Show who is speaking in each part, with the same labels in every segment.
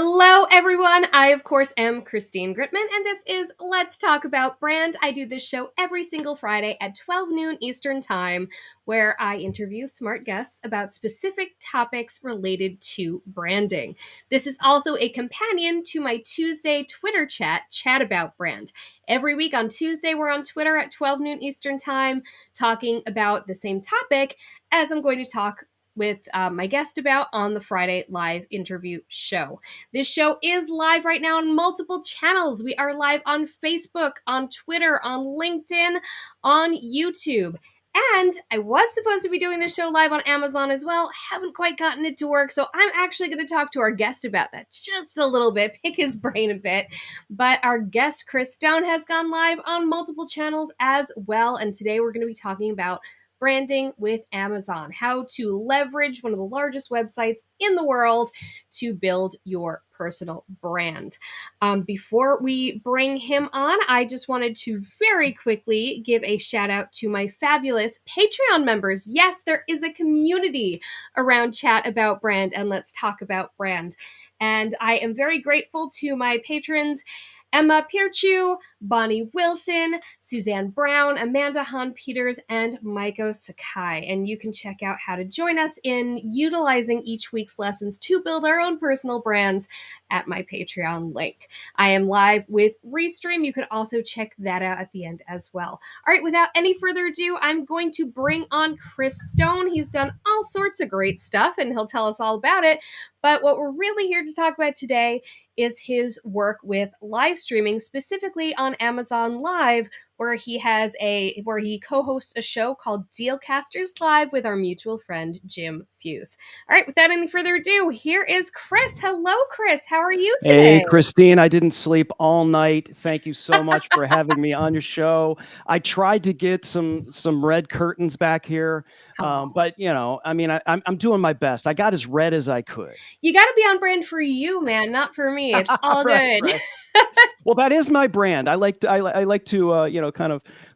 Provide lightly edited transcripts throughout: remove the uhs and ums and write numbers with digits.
Speaker 1: Hello, everyone. I, of course, am Christine Gritman, and this is Let's Talk About Brand. I do this show every single Friday at 12 noon Eastern Time, where I interview smart guests about specific topics related to branding. This is also a companion to my Tuesday Twitter chat about brand. Every week on Tuesday, we're on Twitter at 12 noon Eastern Time, talking about the same topic as I'm going to talk with my guest about on the Friday live interview show. This show is live right now on multiple channels. We are live on Facebook, on Twitter, on LinkedIn, on YouTube. And I was supposed to be doing this show live on Amazon as well. Haven't quite gotten it to work. So I'm actually going to talk to our guest about that just a little bit, pick his brain a bit. But our guest, Chris Stone, has gone live on multiple channels as well. And today we're going to be talking about branding with Amazon, how to leverage one of the largest websites in the world to build your personal brand. Before we bring him on, I just wanted to very quickly give a shout out to my fabulous Patreon members. Yes, there is a community around Chat About Brand and Let's Talk About Brand. And I am very grateful to my patrons, Emma Pirchu, Bonnie Wilson, Suzanne Brown, Amanda Hahn-Peters, and Maiko Sakai. And you can check out how to join us in utilizing each week's lessons to build our own personal brands at my Patreon link. I am live with Restream. You can also check that out at the end as well. All right, without any further ado, I'm going to bring on Chris Stone. He's done all sorts of great stuff, and he'll tell us all about it. But what we're really here to talk about today is his work with live streaming, specifically on Amazon Live, where he co-hosts a show called Dealcasters Live with our mutual friend Jim Fuse. All right, without any further ado, here is Chris. Hello, Chris. How are you today?
Speaker 2: Hey, Christine, I didn't sleep all night. Thank you so much for having me on your show. I tried to get some red curtains back here, but I'm doing my best. I got as red as I could.
Speaker 1: You got to be on brand for you, man, not for me. It's all
Speaker 2: Right,
Speaker 1: good.
Speaker 2: right. Well, that is my brand. I like to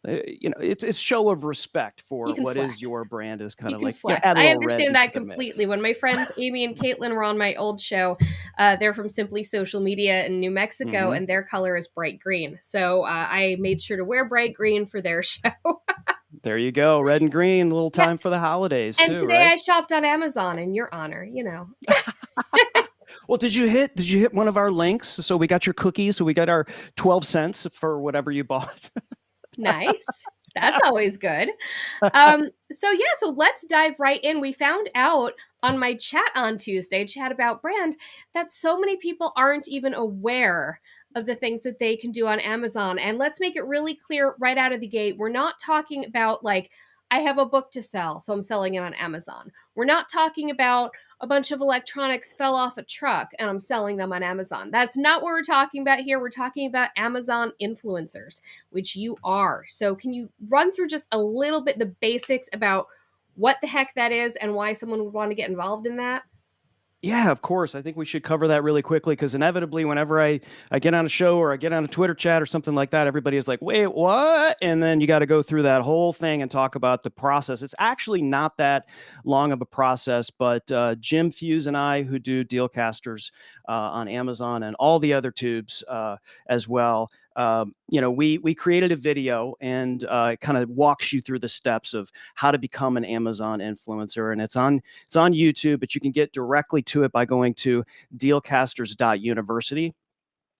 Speaker 2: it's show of respect for what
Speaker 1: flex.
Speaker 2: is your brand is kind
Speaker 1: You
Speaker 2: of
Speaker 1: can
Speaker 2: like
Speaker 1: flex.
Speaker 2: add a
Speaker 1: I
Speaker 2: little red
Speaker 1: understand that
Speaker 2: into the
Speaker 1: completely.
Speaker 2: mix.
Speaker 1: When my friends Amy and Caitlin were on my old show, they're from Simply Social Media in New Mexico, and their color is bright green. So I made sure to wear bright green for their show.
Speaker 2: There you go, red and green. A little time for the holidays
Speaker 1: And
Speaker 2: too,
Speaker 1: today
Speaker 2: right?
Speaker 1: I shopped on Amazon in your honor, you know.
Speaker 2: Well, did you hit one of our links? So we got your cookies. So we got our 12 cents for whatever you bought.
Speaker 1: Nice. That's always good. So let's dive right in. We found out on my chat on Tuesday, Chat About Brand, that so many people aren't even aware of the things that they can do on Amazon. And let's make it really clear right out of the gate. We're not talking about like, I have a book to sell, so I'm selling it on Amazon. We're not talking about a bunch of electronics fell off a truck and I'm selling them on Amazon. That's not what we're talking about here. We're talking about Amazon influencers, which you are. So can you run through just a little bit the basics about what the heck that is and why someone would want to get involved in that?
Speaker 2: Yeah, of course. I think we should cover that really quickly because inevitably, whenever I get on a show or I get on a Twitter chat or something like that, everybody is like, wait, what? And then you got to go through that whole thing and talk about the process. It's actually not that long of a process, but Jim Fuse and I, who do Dealcasters on Amazon and all the other tubes as well, we created a video and it kind of walks you through the steps of how to become an Amazon influencer. And it's on YouTube, but you can get directly to it by going to dealcasters.university.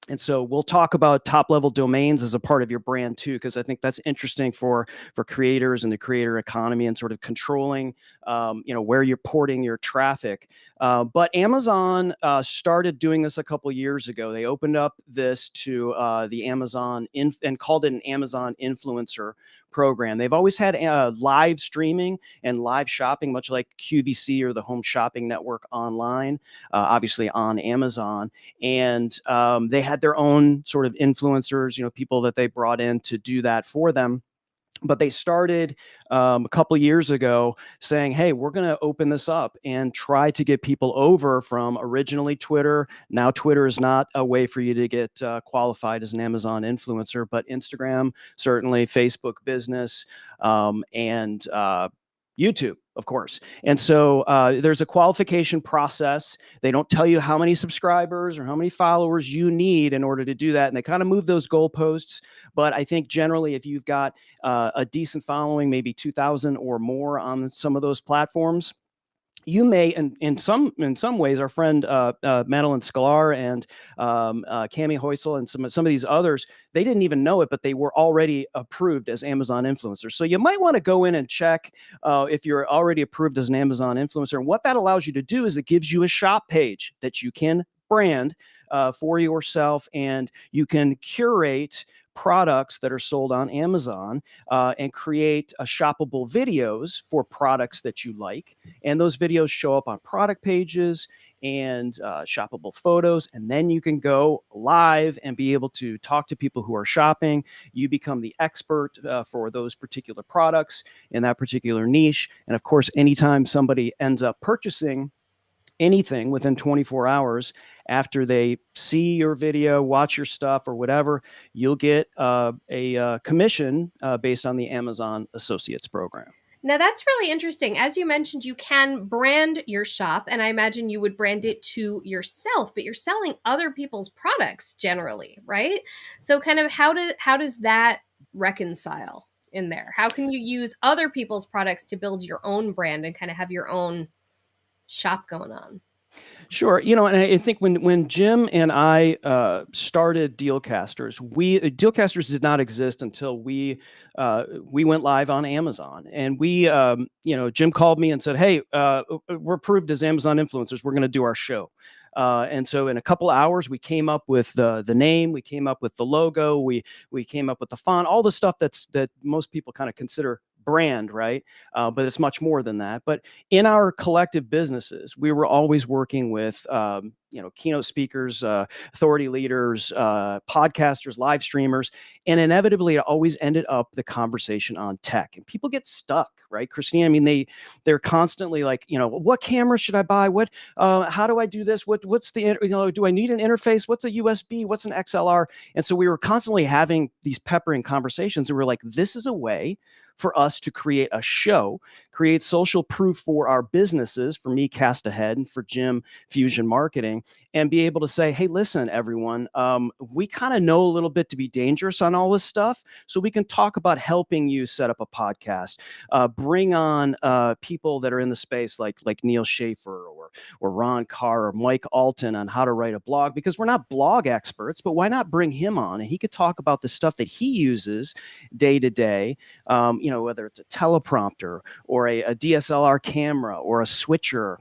Speaker 2: And so we'll talk about top level domains as a part of your brand too, because I think that's interesting for creators and the creator economy and sort of controlling, where you're porting your traffic. But Amazon started doing this a couple years ago. They opened up this to the Amazon and called it an Amazon influencer program. They've always had live streaming and live shopping, much like QVC or the Home Shopping Network online, obviously on Amazon. And they had their own sort of influencers, people that they brought in to do that for them. But they started a couple years ago saying, hey, we're going to open this up and try to get people over from originally Twitter. Now Twitter is not a way for you to get qualified as an Amazon influencer, but Instagram, certainly Facebook business, and YouTube. Of course. And so there's a qualification process. They don't tell you how many subscribers or how many followers you need in order to do that. And they kind of move those goalposts. But I think generally, if you've got a decent following, maybe 2,000 or more on some of those platforms, you may, in some ways, our friend Madeline Sklar and Cami Hoysel and some of these others, they didn't even know it, but they were already approved as Amazon influencers. So you might want to go in and check if you're already approved as an Amazon influencer. And what that allows you to do is it gives you a shop page that you can brand for yourself, and you can curate products that are sold on Amazon and create shoppable videos for products that you like. And those videos show up on product pages and shoppable photos. And then you can go live and be able to talk to people who are shopping. You become the expert for those particular products in that particular niche. And of course, anytime somebody ends up purchasing anything within 24 hours after they see your video, watch your stuff, or whatever, you'll get a commission based on the Amazon Associates program.
Speaker 1: Now, that's really interesting. As you mentioned, you can brand your shop, and I imagine you would brand it to yourself, but you're selling other people's products generally, right? So kind of how does that reconcile in there? How can you use other people's products to build your own brand and kind of have your own shop going on?
Speaker 2: Sure. And I think when Jim and I started Dealcasters, Dealcasters did not exist until we went live on Amazon. And Jim called me and said, "Hey, we're approved as Amazon influencers. We're going to do our show." And so in a couple of hours, we came up with the name, we came up with the logo, we came up with the font, all the stuff that most people kind of consider brand, right? But it's much more than that. But in our collective businesses, we were always working with keynote speakers, authority leaders, podcasters, live streamers, and inevitably it always ended up the conversation on tech. And people get stuck, right, Christine? I mean, they're constantly like, what camera should I buy? How do I do this? What's the do I need an interface? What's a USB? What's an XLR? And so we were constantly having these peppering conversations, and we're like, this is a way for us to create a show, create social proof for our businesses, for me, Cast Ahead, and for Jim, Fusion Marketing, and be able to say, hey, listen, everyone, we kind of know a little bit to be dangerous on all this stuff, so we can talk about helping you set up a podcast, bring on people that are in the space like Neil Schaefer or Ron Carr or Mike Alton on how to write a blog, because we're not blog experts, but why not bring him on and he could talk about the stuff that he uses day to day, whether it's a teleprompter or a DSLR camera or a switcher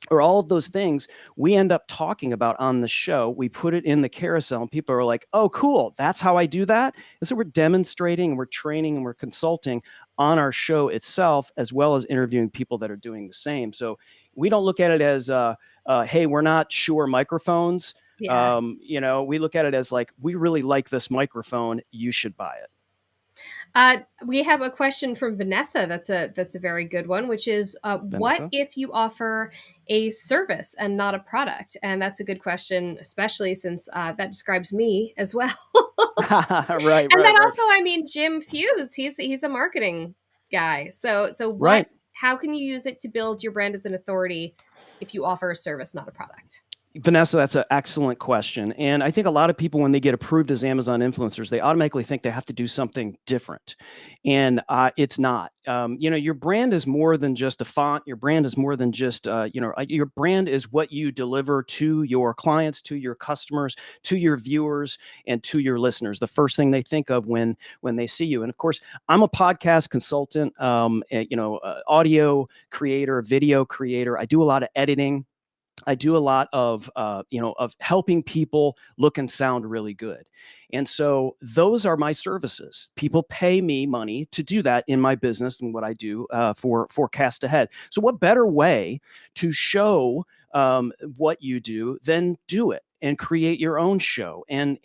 Speaker 2: or all of those things we end up talking about on the show. We put it in the carousel and people are like, oh, cool, that's how I do that. And so we're demonstrating, we're training, and we're consulting on our show itself, as well as interviewing people that are doing the same. So we don't look at it as, hey, we're not Shure microphones.
Speaker 1: Yeah.
Speaker 2: We look at it as like, we really like this microphone, you should buy it.
Speaker 1: We have a question from Vanessa. That's a very good one, which is, what if you offer a service and not a product? And that's a good question, especially since that describes me as well.
Speaker 2: Right.
Speaker 1: And then also, I mean, Jim Fuse, he's a marketing guy. So what?
Speaker 2: Right.
Speaker 1: How can you use it to build your brand as an authority if you offer a service, not a product?
Speaker 2: Vanessa, that's an excellent question. And I think a lot of people, when they get approved as Amazon influencers, they automatically think they have to do something different. And it's not. Your brand is more than just a font. Your brand is more than just, your brand is what you deliver to your clients, to your customers, to your viewers, and to your listeners. The first thing they think of when they see you. And of course, I'm a podcast consultant, audio creator, video creator. I do a lot of editing. I do a lot of helping people look and sound really good. And so those are my services. People pay me money to do that in my business and what I do for Cast Ahead. So what better way to show what you do than do it and create your own show and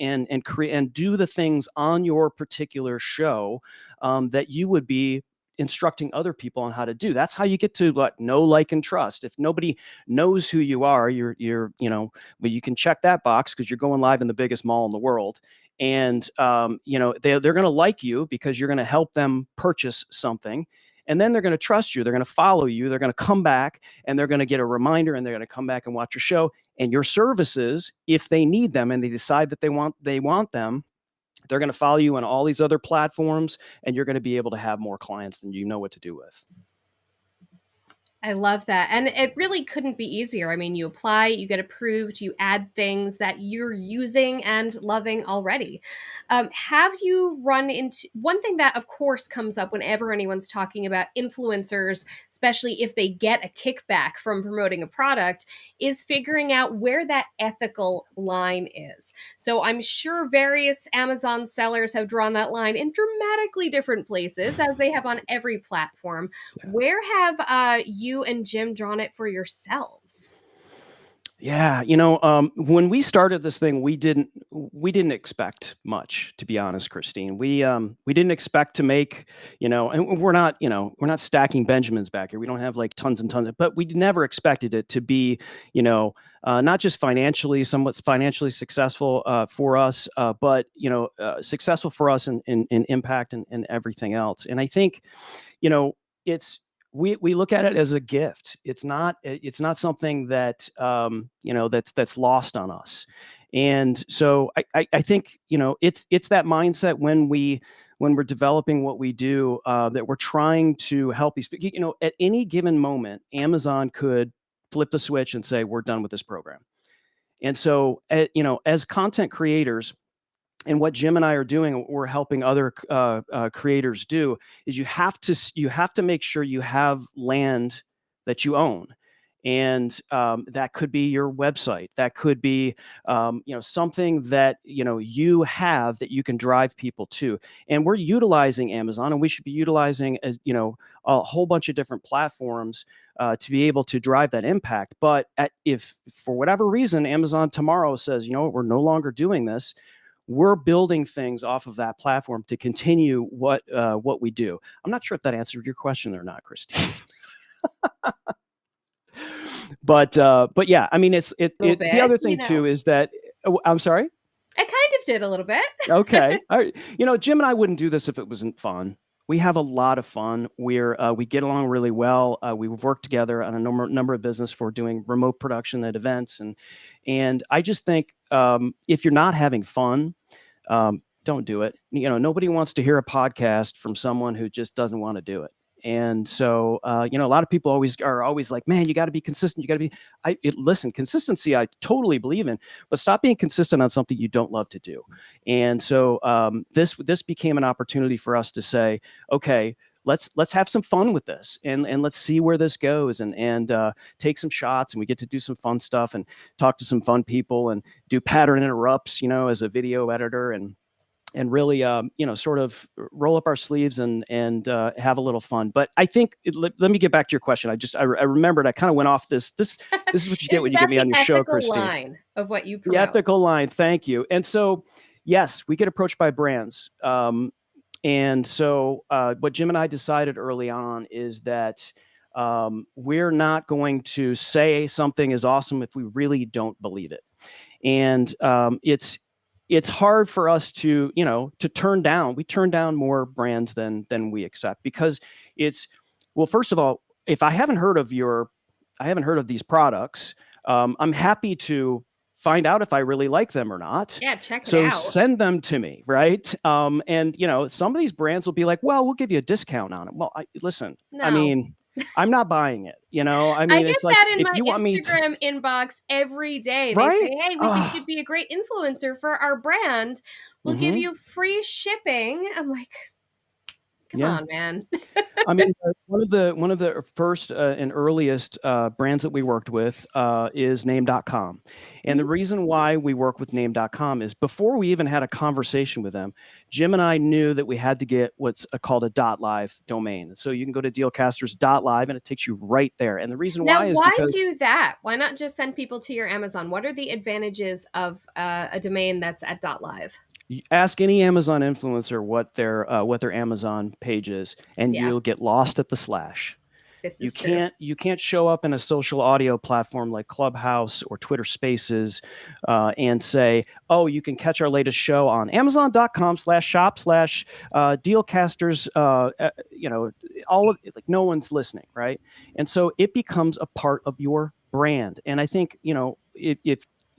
Speaker 2: create and do the things on your particular show that you would be instructing other people on how to do. That's how you get to know, like, and trust. If nobody knows who you are, but you can check that box because you're going live in the biggest mall in the world. And, they're going to like you because you're going to help them purchase something. And then they're going to trust you. They're going to follow you. They're going to come back and they're going to get a reminder and they're going to come back and watch your show and your services. If they need them and they decide that they want them, they're going to follow you on all these other platforms and you're going to be able to have more clients than you know what to do with.
Speaker 1: I love that. And it really couldn't be easier. I mean, you apply, you get approved, you add things that you're using and loving already. Have you run into one thing that, of course, comes up whenever anyone's talking about influencers, especially if they get a kickback from promoting a product, is figuring out where that ethical line is. So I'm sure various Amazon sellers have drawn that line in dramatically different places, as they have on every platform. Where have you and Jim drawn it for yourselves?
Speaker 2: Yeah, when we started this thing, we didn't expect much, to be honest, Christine. We didn't expect to make, and we're not stacking Benjamins back here. We don't have like tons and tons but we never expected it to be, not just somewhat financially successful for us, but successful for us in impact and everything else. And I think, it's we look at it as a gift. It's not something that that's lost on us. And so I think it's that mindset when we're developing what we do, that we're trying to help these. At any given moment, Amazon could flip the switch and say we're done with this program. And so as content creators, and what Jim and I are doing, what we're helping other creators do, is you have to make sure you have land that you own, and that could be your website, that could be something that you have that you can drive people to. And we're utilizing Amazon, and we should be utilizing a whole bunch of different platforms to be able to drive that impact. But if for whatever reason Amazon tomorrow says, we're no longer doing this, we're building things off of that platform to continue what we do. I'm not sure if that answered your question or not, Christine. but yeah, I mean, the other thing too is that I'm sorry.
Speaker 1: I kind of did a little bit.
Speaker 2: Okay, all right. Jim and I wouldn't do this if it wasn't fun. We have a lot of fun. We get along really well. We've worked together on a number of business for doing remote production at events, and I just think if you're not having fun, don't do it. Nobody wants to hear a podcast from someone who just doesn't want to do it. And so, a lot of people are always like, man, you got to be consistent. You got to be, listen, consistency, I totally believe in, but stop being consistent on something you don't love to do. And so, this became an opportunity for us to say, okay, let's have some fun with this and let's see where this goes and take some shots, and we get to do some fun stuff and talk to some fun people and do pattern interrupts, as a video editor, and really, sort of roll up our sleeves and have a little fun. But I think let me get back to your question. I remembered I kind of went off this. This is what you get when you get me on your show, Christine.
Speaker 1: The line of what you promote.
Speaker 2: The ethical line. Thank you. And so, yes, we get approached by brands. And so, what Jim and I decided early on is that we're not going to say something is awesome if we really don't believe it. And it's hard for us to turn down. We turn down more brands than we accept, because well, first of all, if I haven't heard of these products, I'm happy to find out if I really like them or not.
Speaker 1: Yeah, check it
Speaker 2: So
Speaker 1: out.
Speaker 2: send them to me, right? And some of these brands will be like, well, we'll give you a discount on it. Well, listen,
Speaker 1: No.
Speaker 2: I mean, I'm not buying it. I mean,
Speaker 1: get
Speaker 2: it's like,
Speaker 1: that in
Speaker 2: if
Speaker 1: my
Speaker 2: you want
Speaker 1: Instagram inbox every day.
Speaker 2: Right?
Speaker 1: They say, hey, we think you'd be a great influencer for our brand. We'll give you free shipping. I'm like, come on, man.
Speaker 2: I mean, one of the first and earliest brands that we worked with is Name.com. And the reason why we work with Name.com is before we even had a conversation with them, Jim and I knew that we had to get what's called a .live domain. So you can go to dealcasters.live and it takes you right there. And the reason why is because...
Speaker 1: do that? Why not just send people to your Amazon? What are the advantages of a domain that's at .live?
Speaker 2: Ask any Amazon influencer what their Amazon page is, and you'll get lost at the slash.
Speaker 1: This
Speaker 2: You
Speaker 1: is true.
Speaker 2: can't show up in a social audio platform like Clubhouse or Twitter Spaces and say, oh, you can catch our latest show on Amazon.com/shop/dealcasters. All of it's like no one's listening, right? And so it becomes a part of your brand. And I think,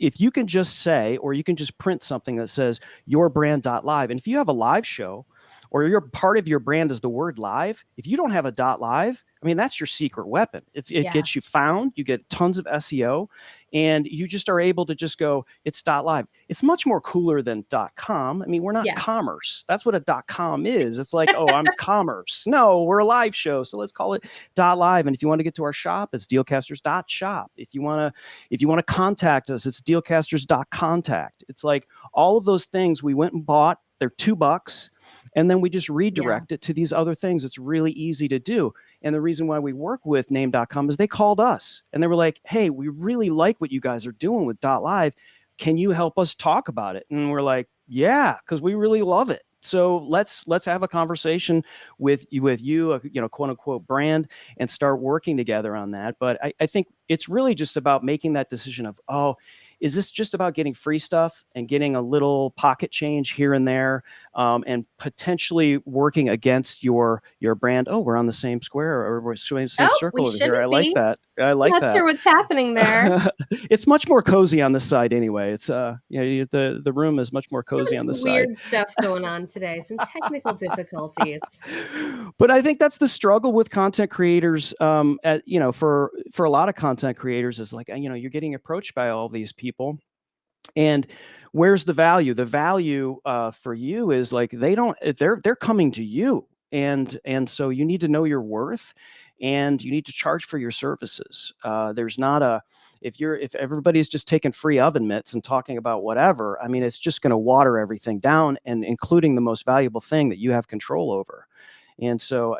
Speaker 2: if you can just say, or you can just print something that says your brand.live, and if you have a live show or your part of your brand is the word live, if you don't have a .live, I mean, that's your secret weapon. It
Speaker 1: Yeah.
Speaker 2: gets you found, you get tons of SEO, and you just are able to just go, it's .live. It's much more cooler than .com. I mean, we're not
Speaker 1: Yes.
Speaker 2: commerce. That's what a .com is. It's like, oh, I'm commerce. No, we're a live show, so let's call it .live. And if you want to get to our shop, it's dealcasters.shop. If you want to contact us, it's dealcasters.contact. It's like all of those things we went and bought. They're $2, and then we just
Speaker 1: Yeah.
Speaker 2: redirect it to these other things. It's really easy to do. And the reason why we work with name.com is they called us and they were like, hey, we really like what you guys are doing with .live. Can you help us talk about it? And we're like, yeah, because we really love it. So let's have a conversation with you, quote unquote brand, and start working together on that. But I think it's really just about making that decision of, oh, is this just about getting free stuff and getting a little pocket change here and there, and potentially working against your brand? Oh, we're on the same square, or we're the same
Speaker 1: Oh, we
Speaker 2: circle over here. I
Speaker 1: shouldn't
Speaker 2: like
Speaker 1: be.
Speaker 2: that. I like
Speaker 1: Not sure
Speaker 2: that.
Speaker 1: what's happening there.
Speaker 2: It's much more cozy on this side anyway. It's the room is much more cozy
Speaker 1: Having
Speaker 2: on
Speaker 1: some
Speaker 2: this side.
Speaker 1: weird stuff going on today, some technical difficulties.
Speaker 2: But I think that's the struggle with content creators. For a lot of content creators, is like, you're getting approached by all these people, and where's the value? The value for you is like they're coming to you, and so you need to know your worth, and you need to charge for your services. There's not a if everybody's just taking free oven mitts and talking about whatever, I mean, it's just going to water everything down, and including the most valuable thing that you have control over. And so,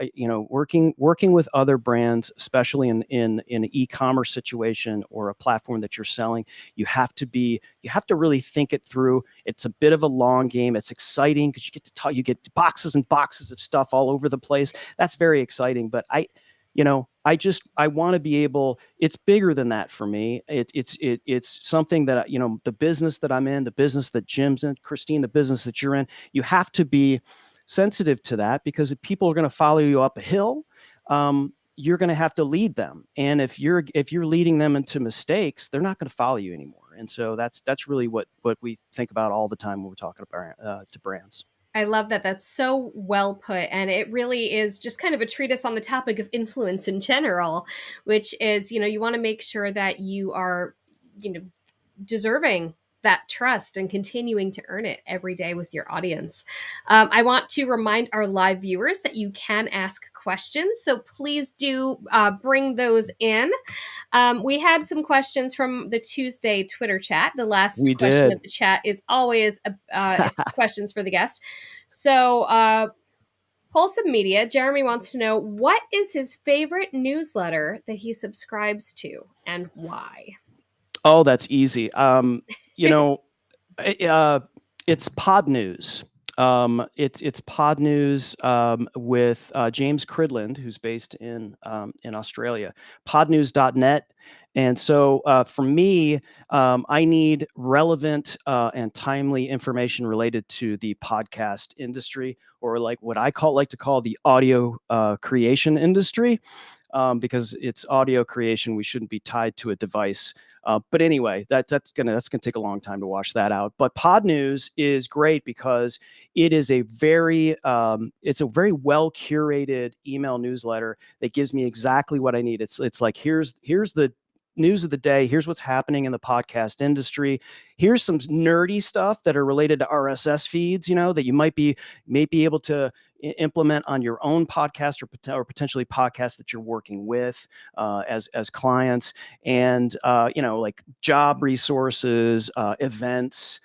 Speaker 2: working with other brands, especially in an e-commerce situation or a platform that you're selling, you have to really think it through. It's a bit of a long game. It's exciting because you get to talk, you get boxes and boxes of stuff all over the place. That's very exciting. But I want to be able. It's bigger than that for me. It's something that the business that I'm in, the business that Jim's in, Christine, the business that you're in. You have to be sensitive to that, because if people are going to follow you up a hill, you're going to have to lead them. And if you're leading them into mistakes, they're not going to follow you anymore. And so that's really what we think about all the time when we're talking about to brands.
Speaker 1: I love that. That's so well put. And it really is just kind of a treatise on the topic of influence in general, which is, you want to make sure that you are, deserving that trust and continuing to earn it every day with your audience. I want to remind our live viewers that you can ask questions. So please do bring those in. We had some questions from the Tuesday Twitter chat. The last
Speaker 2: We
Speaker 1: question
Speaker 2: did.
Speaker 1: of the chat is always questions for the guest. So, Wholesome Media, Jeremy wants to know, what is his favorite newsletter that he subscribes to and why?
Speaker 2: Oh, that's easy. You know, it's Pod News. It's Pod News with James Cridland, who's based in Australia. Podnews.net. And so for me, I need relevant and timely information related to the podcast industry, or like what I like to call the audio creation industry. Because it's audio creation, we shouldn't be tied to a device. But anyway, that's gonna take a long time to wash that out. But Pod News is great because it is it's a very well curated email newsletter that gives me exactly what I need. It's like, here's the news of the day. Here's what's happening in the podcast industry. Here's some nerdy stuff that are related to RSS feeds, that you may be able to implement on your own podcast, or potentially podcasts that you're working with as clients, and like job resources, events,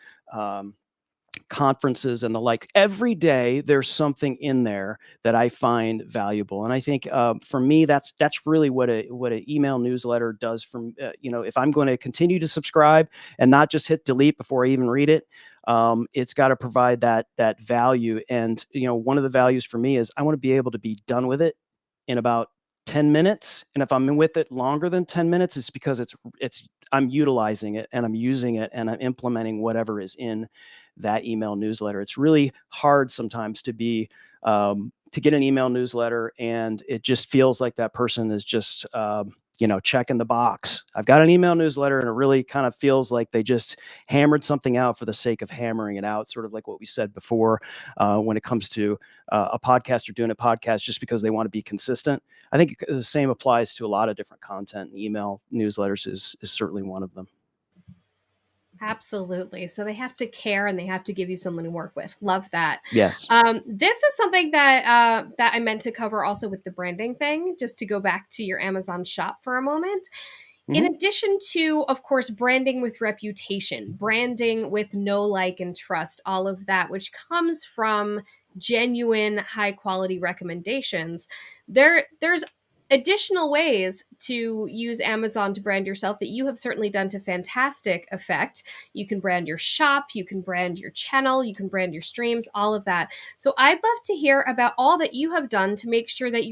Speaker 2: conferences, and the like. Every day there's something in there that I find valuable, and I think for me that's really what an email newsletter does. From if I'm going to continue to subscribe and not just hit delete before I even read it, it's got to provide that value. And one of the values for me is I want to be able to be done with it in about 10 minutes. And if I'm with it longer than 10 minutes, it's because I'm utilizing it and I'm using it and I'm implementing whatever is in that email newsletter. It's really hard sometimes to get an email newsletter and it just feels like that person is just, checking the box. I've got an email newsletter and it really kind of feels like they just hammered something out for the sake of hammering it out, sort of like what we said before when it comes to a podcast or doing a podcast just because they want to be consistent. I think the same applies to a lot of different content. Email newsletters is certainly one of them.
Speaker 1: Absolutely. So they have to care and they have to give you something to work with. Love that.
Speaker 2: Yes.
Speaker 1: This is something that I meant to cover also with the branding thing, just to go back to your Amazon shop for a moment. In
Speaker 2: Mm-hmm.
Speaker 1: addition to, of course, branding with reputation, branding with know, like, and trust, all of that, which comes from genuine high quality recommendations, there's additional ways to use Amazon to brand yourself that you have certainly done to fantastic effect. You can brand your shop, you can brand your channel, you can brand your streams, all of that. So I'd love to hear about all that you have done to make sure that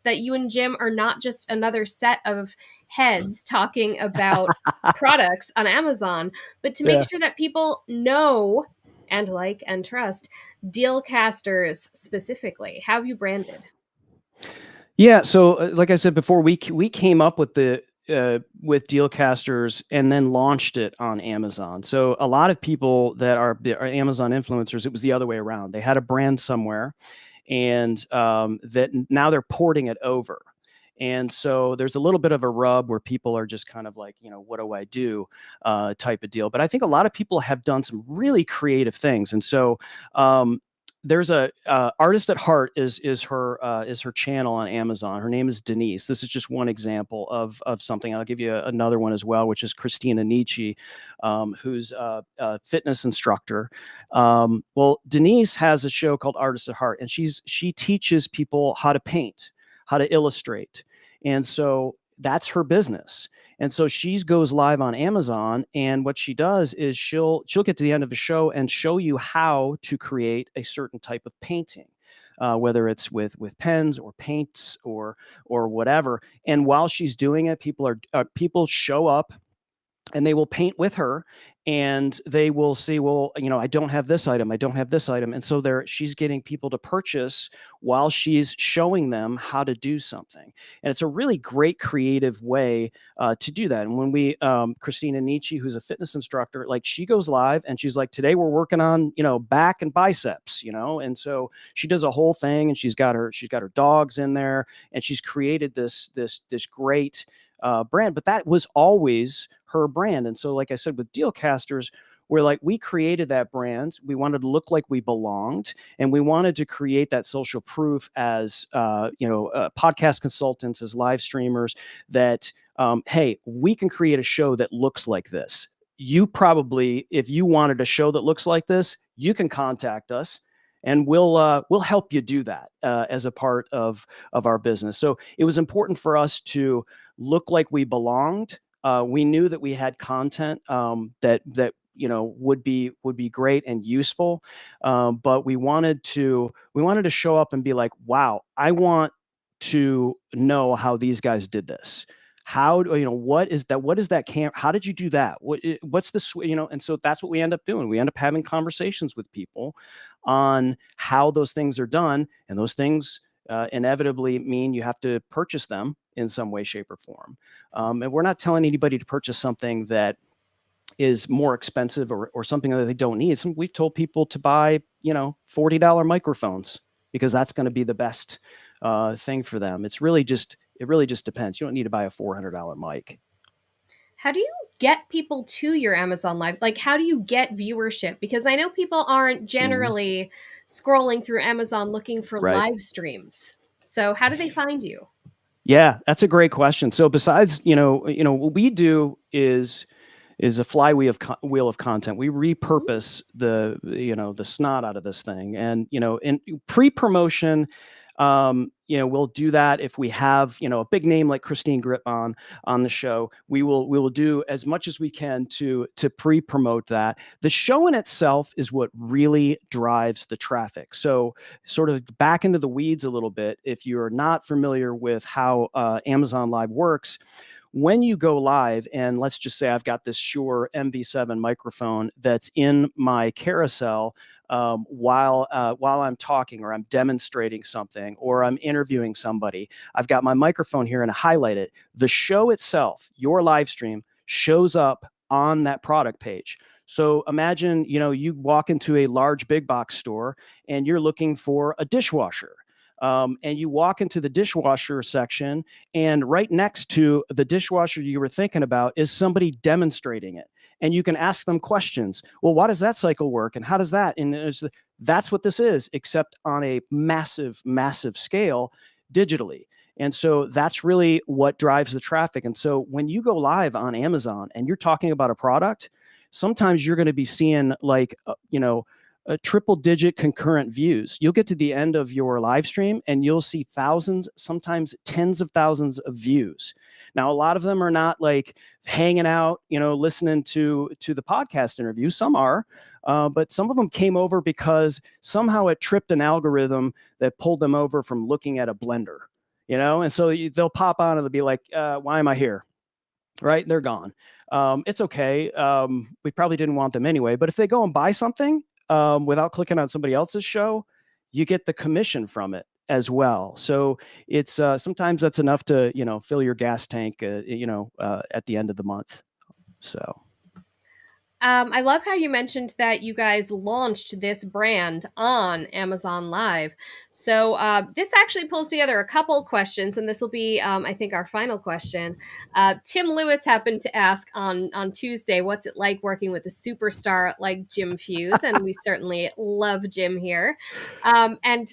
Speaker 1: that you and Jim are not just another set of heads talking about products on Amazon, but to make
Speaker 2: Yeah.
Speaker 1: sure that people know and like and trust Dealcasters specifically. How have you branded?
Speaker 2: Yeah. So, like I said before, we came up with with Dealcasters and then launched it on Amazon. So a lot of people that are Amazon influencers, it was the other way around. They had a brand somewhere, and that now they're porting it over. And so there's a little bit of a rub where people are just kind of like, what do I do, type of deal. But I think a lot of people have done some really creative things, and so. There's a Artist at Heart is her channel on Amazon. Her name is Denise. This is just one example of something. I'll give you another one as well, which is Christina Nietzsche, who's a fitness instructor. Well, Denise has a show called Artist at Heart, and she teaches people how to paint, how to illustrate, and so that's her business. And so she goes live on Amazon, and what she does is she'll get to the end of the show and show you how to create a certain type of painting, whether it's with pens or paints or whatever. And while she's doing it, people show up and they will paint with her, and they will see, well, I don't have this item, and so she's getting people to purchase while she's showing them how to do something. And it's a really great creative way to do that. And when Christina Nietzsche, who's a fitness instructor, like, she goes live and she's like, today we're working on back and biceps, and so she does a whole thing, and she's got her dogs in there, and she's created this great brand. But that was always her brand. And so, like I said, with Dealcasters, we created that brand. We wanted to look like we belonged, and we wanted to create that social proof as podcast consultants, as live streamers, that hey, we can create a show that looks like this. You probably, if you wanted a show that looks like this, you can contact us, and we'll help you do that as a part of our business. So it was important for us to look like we belonged. We knew that we had content that would be great and useful, but we wanted to show up and be like, wow, I want to know how these guys did this. How what is that how did you do that? What's the and so that's what we end up doing. We end up having conversations with people on how those things are done, and those things inevitably mean you have to purchase them in some way, shape, or form. And we're not telling anybody to purchase something that is more expensive or something that they don't need. We've told people to buy $40 microphones because that's going to be the best thing for them. It really just depends. You don't need to buy a $400 mic.
Speaker 1: How do you get people to your Amazon Live? Like, how do you get viewership? Because I know people aren't generally scrolling through Amazon looking for
Speaker 2: Right.
Speaker 1: live streams. So how do they find you?
Speaker 2: Yeah, that's a great question. So besides, what we do is a wheel of content. We repurpose the snot out of this thing, and in pre-promotion, we'll do that if we have, a big name like Christine Gritman on the show. We will do as much as we can to pre-promote that. The show in itself is what really drives the traffic. So sort of back into the weeds a little bit, if you're not familiar with how Amazon Live works, when you go live, and let's just say I've got this Shure MV7 microphone that's in my carousel while I'm talking, or I'm demonstrating something, or I'm interviewing somebody, I've got my microphone here and I highlight it. The show itself, your live stream, shows up on that product page. So imagine, you walk into a large big box store and you're looking for a dishwasher. And you walk into the dishwasher section, and right next to the dishwasher you were thinking about is somebody demonstrating it. And you can ask them questions. Well, why does that cycle work? And how does that? And that's what this is, except on a massive, massive scale digitally. And so that's really what drives the traffic. And so when you go live on Amazon and you're talking about a product, sometimes you're going to be seeing like, a triple digit concurrent views. You'll get to the end of your live stream and you'll see thousands, sometimes tens of thousands of views. Now, a lot of them are not like hanging out, listening to the podcast interview. Some are, but some of them came over because somehow it tripped an algorithm that pulled them over from looking at a blender, and so they'll pop on and they'll be like, why am I here? Right? They're gone. It's okay. We probably didn't want them anyway, but if they go and buy something without clicking on somebody else's show, you get the commission from it as well. So it's sometimes that's enough to, fill your gas tank, at the end of the month. So.
Speaker 1: I love how you mentioned that you guys launched this brand on Amazon Live. So this actually pulls together a couple questions, and this will be, I think, our final question. Tim Lewis happened to ask on Tuesday, what's it like working with a superstar like Jim Fuse? And we certainly love Jim here. And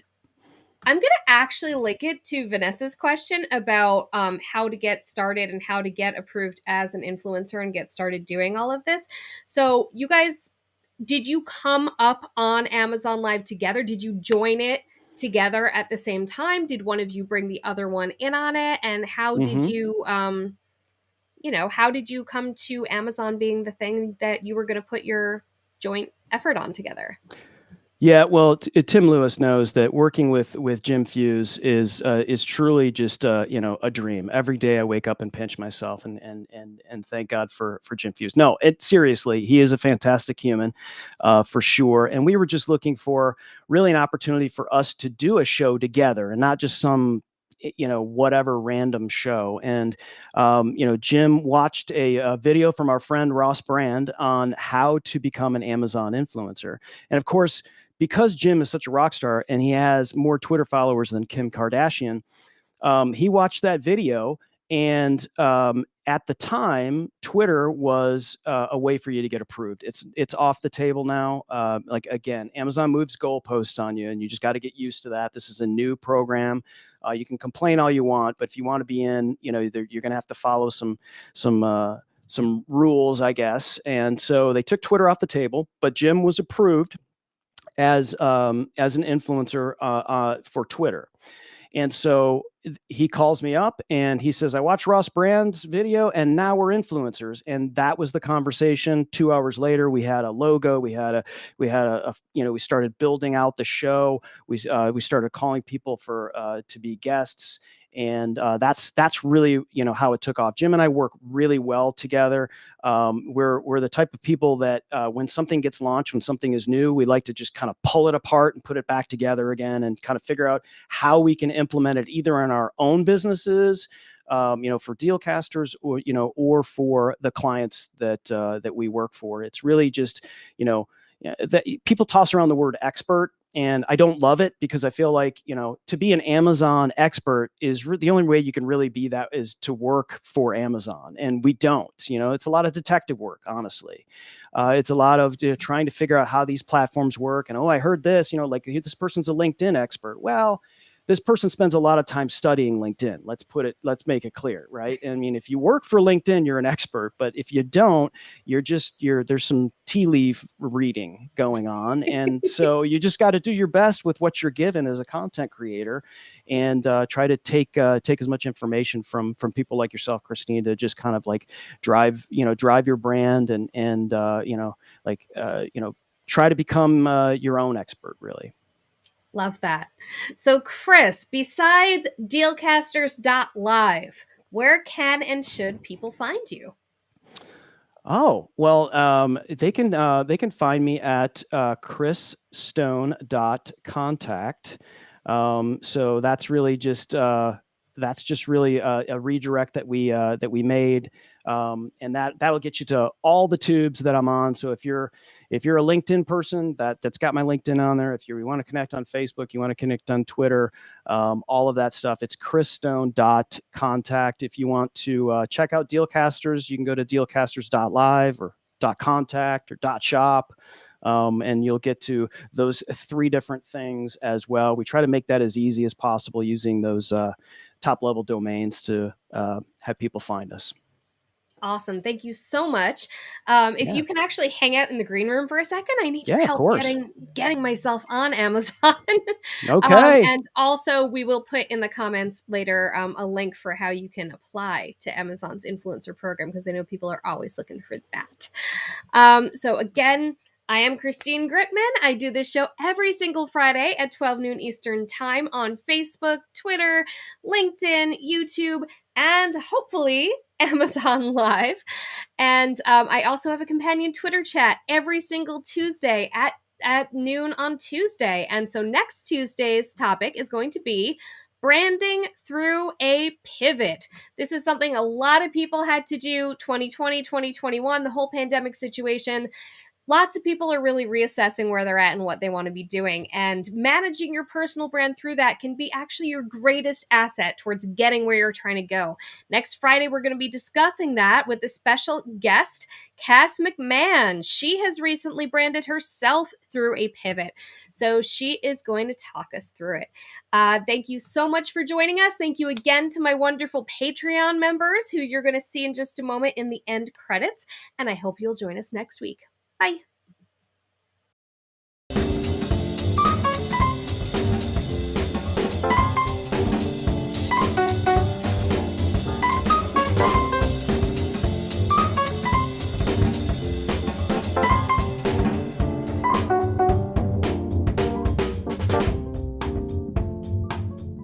Speaker 1: I'm going to actually link it to Vanessa's question about how to get started and how to get approved as an influencer and get started doing all of this. So, you guys, did you come up on Amazon Live together? Did you join it together at the same time? Did one of you bring the other one in on it? And how did you, how did you come to Amazon being the thing that you were going to put your joint effort on together?
Speaker 2: Yeah, well, Tim Lewis knows that working with Jim Fuse is truly just a dream. Every day I wake up and pinch myself and thank God for Jim Fuse. No, seriously, he is a fantastic human, for sure. And we were just looking for really an opportunity for us to do a show together and not just some whatever random show. And Jim watched a video from our friend Ross Brand on how to become an Amazon influencer, and of course, because Jim is such a rock star and he has more Twitter followers than Kim Kardashian, he watched that video. And at the time, Twitter was a way for you to get approved. It's off the table now. Like, again, Amazon moves goalposts on you, and you just got to get used to that. This is a new program. You can complain all you want, but if you want to be in, you're going to have to follow some rules, I guess. And so they took Twitter off the table, but Jim was approved as an influencer for Twitter. And so he calls me up and he says, I watched Ross Brand's video and now we're influencers. And that was the conversation. 2 hours later, we had a logo. We started building out the show. We started calling people to be guests. And that's really, how it took off. Jim and I work really well together. We're the type of people that when something gets launched, when something is new, we like to just kind of pull it apart and put it back together again and kind of figure out how we can implement it either in our own businesses, for Dealcasters, or for the clients that we work for. It's really just, that people toss around the word expert. And I don't love it because I feel like, to be an Amazon expert is the only way you can really be that is to work for Amazon. And we don't, it's a lot of detective work, honestly. It's a lot of trying to figure out how these platforms work. And, I heard this, like this person's a LinkedIn expert. Well, this person spends a lot of time studying LinkedIn. Let's make it clear, right? I mean, if you work for LinkedIn, you're an expert, but if you don't, there's some tea leaf reading going on. And so you just got to do your best with what you're given as a content creator, and try to take as much information from people like yourself, Christine, to just kind of like drive your brand, and try to become your own expert, really.
Speaker 1: Love that. So, Chris, besides dealcasters.live, where can and should people find you?
Speaker 2: Oh, well, they can find me at chrisstone.contact. So that's just really a redirect that we made, and that will get you to all the tubes that I'm on. So if you're a LinkedIn person, that's got my LinkedIn on there. If you want to connect on Facebook, you want to connect on Twitter, all of that stuff, it's chrisstone.contact. If you want to check out Dealcasters, you can go to dealcasters.live or .contact or .shop. And you'll get to those three different things as well. We try to make that as easy as possible using those top level domains to have people find us.
Speaker 1: Awesome. Thank you so much. If
Speaker 2: Yeah.
Speaker 1: you can actually hang out in the green room for a second, I need your
Speaker 2: Yeah, of
Speaker 1: help
Speaker 2: course.
Speaker 1: getting myself on Amazon.
Speaker 2: Okay.
Speaker 1: And also, we will put in the comments later a link for how you can apply to Amazon's influencer program, because I know people are always looking for that. So again, I am Christine Gritman. I do this show every single Friday at 12 noon Eastern Time on Facebook, Twitter, LinkedIn, YouTube, and hopefully Amazon Live. And I also have a companion Twitter chat every single Tuesday at noon on Tuesday. And so next Tuesday's topic is going to be branding through a pivot. This is something a lot of people had to do 2020, 2021, the whole pandemic situation. Lots of people are really reassessing where they're at and what they want to be doing. And managing your personal brand through that can be actually your greatest asset towards getting where you're trying to go. Next Friday, we're going to be discussing that with a special guest, Cass McMahon. She has recently branded herself through a pivot. So she is going to talk us through it. Thank you so much for joining us. Thank you again to my wonderful Patreon members, who you're going to see in just a moment in the end credits. And I hope you'll join us next week. Bye.